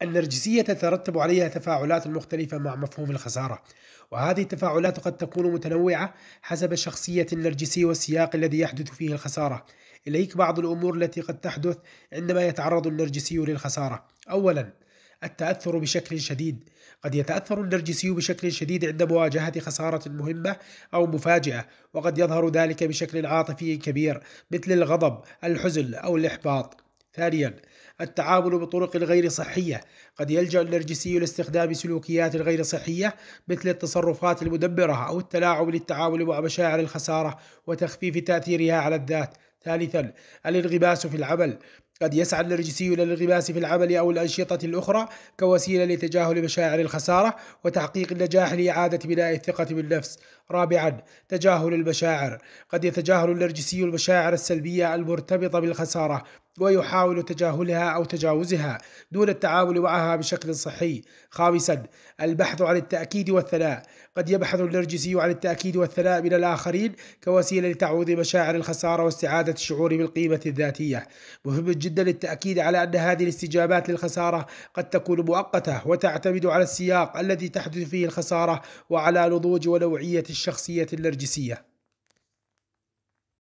النرجسية تترتب عليها تفاعلات مختلفة مع مفهوم الخسارة، وهذه التفاعلات قد تكون متنوعة حسب شخصية النرجسي والسياق الذي يحدث فيه الخسارة. إليك بعض الأمور التي قد تحدث عندما يتعرض النرجسي للخسارة. أولا، التأثر بشكل شديد. قد يتأثر النرجسي بشكل شديد عند مواجهة خسارة مهمة أو مفاجئة، وقد يظهر ذلك بشكل عاطفي كبير مثل الغضب، الحزن أو الإحباط. ثانيا، التعامل بطرق غير صحية. قد يلجأ النرجسي لاستخدام سلوكيات غير صحية مثل التصرفات المدمرة أو التلاعب للتعامل مع مشاعر الخسارة وتخفيف تأثيرها على الذات. ثالثا، الانغماس في العمل. قد يسعى النرجسي إلى الانغماس في العمل أو الأنشطة الأخرى كوسيلة لتجاهل مشاعر الخسارة وتحقيق النجاح لإعادة بناء الثقة بالنفس. رابعا، تجاهل المشاعر. قد يتجاهل النرجسي المشاعر السلبية المرتبطة بالخسارة ويحاول تجاهلها أو تجاوزها دون التعامل معها بشكل صحي. خامسا، البحث عن التأكيد والثناء. قد يبحث النرجسي عن التأكيد والثناء من الآخرين كوسيلة لتعويض مشاعر الخسارة واستعادة الشعور بالقيمة الذاتية. مهم جدا التأكيد على أن هذه الاستجابات للخسارة قد تكون مؤقتة وتعتمد على السياق الذي تحدث فيه الخسارة وعلى نضوج ونوعية الشخصية النرجسية.